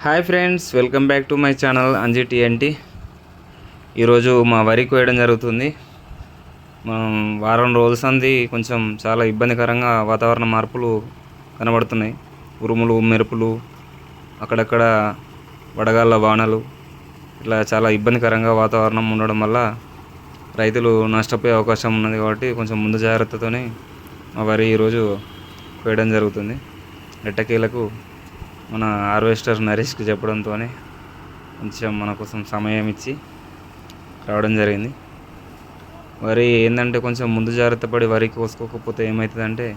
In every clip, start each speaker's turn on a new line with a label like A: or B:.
A: Hi friends, welcome back to my channel Anji TNT. ఈరోజు మా వరి కోయడం జరుగుతుంది. మనం వారం రోజుల సంది కొంచెం చాలా ఇబ్బందికరంగా వాతావరణ మార్పులు కనబడుతున్నాయి. ఉరుములు, మెరుపులు, అక్కడక్కడ వడగాళ్ళ వానలు, ఇట్లా చాలా ఇబ్బందికరంగా వాతావరణం ఉండడం వల్ల రైతులు నష్టపోయే అవకాశం ఉన్నది. కాబట్టి కొంచెం ముందు జాగ్రత్తతోనే మా వరి ఈరోజు కోయడం జరుగుతుంది. ఎట్టకేలకు మన హార్వెస్టర్ నరేష్కి చెప్పడంతో కొంచెం మన కోసం సమయం ఇచ్చి రావడం జరిగింది. వరి ఏంటంటే కొంచెం ముందు జాగ్రత్త పడి వరి కోసుకోకపోతే ఏమవుతుందంటే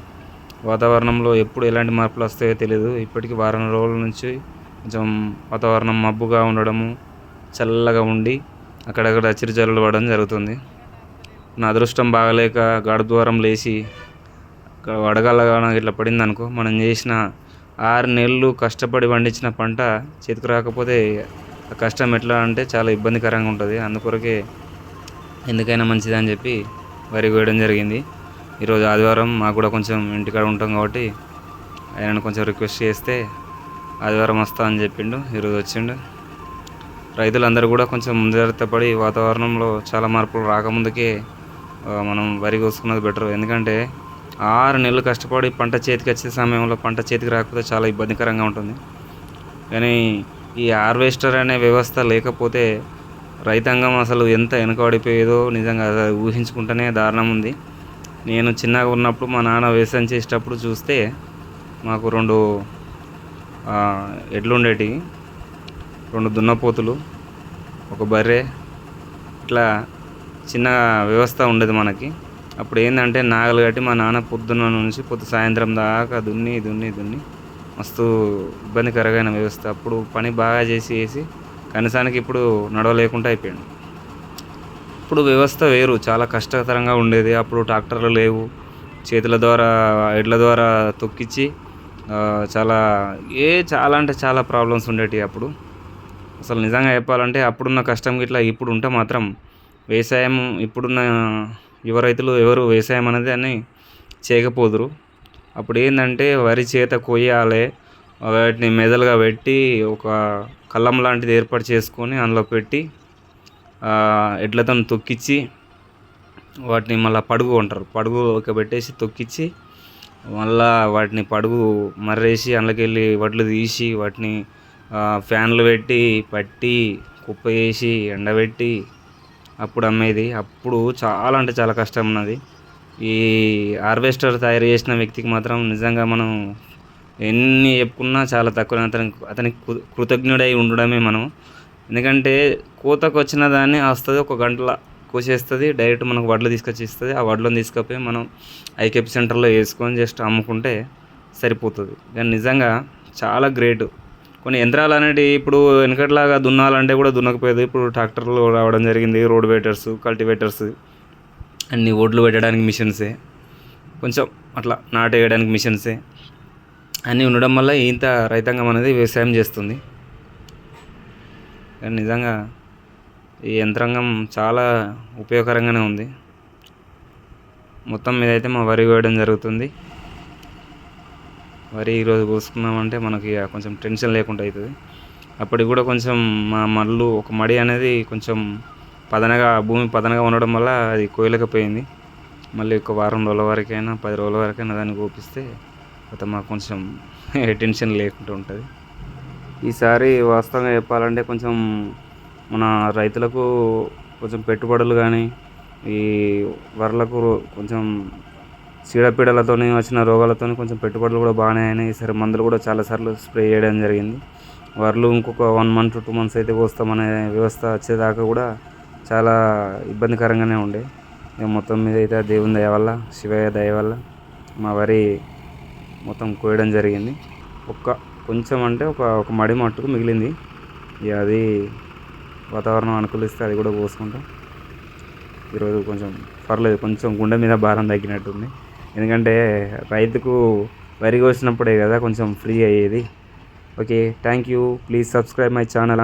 A: వాతావరణంలో ఎప్పుడు ఎలాంటి మార్పులు వస్తాయో తెలియదు. ఇప్పటికీ వారం రోజుల నుంచి కొంచెం వాతావరణం మబ్బుగా ఉండడము, చల్లగా ఉండి అక్కడక్కడ చిరుజల్లులు పడడం జరుగుతుంది. నా అదృష్టం బాగలేక గాడి ద్వారం లేచి వడగళ్ళగా ఇట్లా పడింది అనుకో, మనం చేసిన 6 నెలలు కష్టపడి పండించిన పంట చేతికి రాకపోతే ఆ కష్టం ఎట్లా అంటే చాలా ఇబ్బందికరంగా ఉంటుంది. అందుకొరకే ఎందుకైనా మంచిది అని చెప్పి వరి కోయడం జరిగింది. ఈరోజు ఆదివారం, మాకు కూడా కొంచెం ఇంటికాడ ఉంటాం కాబట్టి ఆయనను కొంచెం రిక్వెస్ట్ చేస్తే ఆదివారం వస్తా అని చెప్పిండు. ఈరోజు వచ్చిండు. రైతులందరూ కూడా కొంచెం ముందు జాగ్రత్త పడి వాతావరణంలో చాలా మార్పులు రాకముందుకే మనం వరి కోసుకున్నది బెటర్. ఎందుకంటే 6 నెలలు కష్టపడి పంట చేతికి వచ్చే సమయంలో పంట చేతికి రాకపోతే చాలా ఇబ్బందికరంగా ఉంటుంది. కానీ ఈ హార్వెస్టర్ అనే వ్యవస్థ లేకపోతే రైతాంగం అసలు ఎంత వెనకబడిపోయేదో నిజంగా ఊహించుకుంటేనే దారుణం ఉంది. నేను చిన్నగా ఉన్నప్పుడు మా నాన్న వ్యవసాయం చేసేటప్పుడు చూస్తే మాకు 2 ఎడ్లు ఉండేటివి, 2 దున్నపోతులు, ఒక బర్రె, ఇట్లా చిన్న వ్యవస్థ ఉండేది మనకి. అప్పుడు ఏంటంటే నాగలు కట్టి మా నాన్న పొద్దున్న నుంచి సాయంత్రం దాకా దున్ని మస్తు ఇబ్బందికరమైన వ్యవస్థ. అప్పుడు పని బాగా చేసి కనీసానికి ఇప్పుడు నడవలేకుండా అయిపోయాడు. ఇప్పుడు వ్యవస్థ వేరు, చాలా కష్టతరంగా ఉండేది. అప్పుడు ట్రాక్టర్లు లేవు, చేతుల ద్వారా ఎడ్ల ద్వారా తొక్కించి చాలా అంటే చాలా ప్రాబ్లమ్స్ ఉండేవి అప్పుడు. అసలు నిజంగా చెప్పాలంటే అప్పుడున్న కష్టం ఇట్లా ఇప్పుడు ఉంటే మాత్రం వ్యవసాయం, ఇప్పుడున్న యువ రైతులు ఎవరు వ్యవసాయం అనేది అని చేయకపోదురు. అప్పుడు ఏంటంటే వరి చేత కొయ్యాలి, వాటిని మెదలుగా పెట్టి ఒక కళ్ళం లాంటిది ఏర్పాటు చేసుకొని అందులో పెట్టి ఎడ్లతో తొక్కించి వాటిని మళ్ళీ పడుగు అంటారు, పడుగు పెట్టేసి తొక్కించి మళ్ళా వాటిని పడుగు మర్రేసి అందులోకెళ్ళి వడ్లు తీసి వాటిని ఫ్యాన్లు పెట్టి పట్టి కుప్ప వేసి ఎండబెట్టి అప్పుడు అమ్మేది. అప్పుడు చాలా అంటే చాలా కష్టం ఉన్నది. ఈ హార్వెస్టర్ తయారు చేసిన వ్యక్తికి మాత్రం నిజంగా మనం ఎన్ని చెప్పుకున్నా చాలా తక్కువ. అతనికి కృతజ్ఞుడై ఉండడమే మనం. ఎందుకంటే కోతకు వచ్చిన దాన్ని వస్తుంది, 1 గంటలో కోసేస్తుంది, డైరెక్ట్ మనకు వడ్లు తీసుకొచ్చి ఇస్తుంది. ఆ వడ్లను తీసుకుపోయి మనం ఐకేపీ సెంటర్లో వేసుకొని జస్ట్ అమ్ముకుంటే సరిపోతుంది. కానీ నిజంగా చాలా గ్రేట్. కొన్ని యంత్రాలు అనేటివి ఇప్పుడు వెనకట్లాగా దున్నాలంటే కూడా దున్నకపోయేది. ఇప్పుడు ట్రాక్టర్లు రావడం జరిగింది, రోడ్ వేటర్స్, కల్టివేటర్స్, అన్ని ఒడ్లు పెట్టడానికి మిషన్సే, కొంచెం అట్లా నాటు వేయడానికి మిషన్సే అన్నీ ఉండడం వల్ల ఇంత రైతాంగం అనేది వ్యవసాయం చేస్తుంది. కానీ నిజంగా ఈ యంత్రాంగం చాలా ఉపయోగకరంగానే ఉంది. మొత్తం మీద అయితే మా వరి కోయడం జరుగుతుంది. వరి ఈరోజు కోసుకున్నామంటే మనకి కొంచెం టెన్షన్ లేకుండా అవుతుంది. అప్పటికి కూడా కొంచెం ఒక మడి అనేది కొంచెం భూమి పదనగా ఉండడం వల్ల అది కోయలేకపోయింది. మళ్ళీ ఒక వారం రోజుల వరకైనా 10 రోజుల వరకైనా దాన్ని కోపిస్తే కొంత మాకు కొంచెం టెన్షన్ లేకుండా ఉంటుంది. ఈసారి వాస్తవంగా చెప్పాలంటే కొంచెం మన రైతులకు కొంచెం పెట్టుబడులు కానీ ఈ వరలకు కొంచెం చీడపీడలతో వచ్చిన రోగాలతో కొంచెం పెట్టుబడులు కూడా బాగానే అయినాయి. ఈసారి మందులు కూడా చాలాసార్లు స్ప్రే చేయడం జరిగింది. వరలు ఇంకొక 1 month 2 months అయితే కోస్తామనే వ్యవస్థ వచ్చేదాకా కూడా చాలా ఇబ్బందికరంగానే ఉండే. మొత్తం మీద అయితే దేవుని దయ వల్ల, శివయ్య దయ వల్ల మా వరి మొత్తం కోయడం జరిగింది. కొంచెం అంటే ఒక మడి మట్టుకు మిగిలింది. అది వాతావరణం అనుకూలిస్తే అది కూడా కోసుకుంటాం. ఈరోజు కొంచెం పర్లేదు, కొంచెం గుండె మీద భారం తగ్గినట్టుంది. ఎందుకంటే రైతుకు వరి కోసినప్పుడే కదా కొంచెం ఫ్రీ అయ్యేది. Okay, thank you. Please subscribe my channel.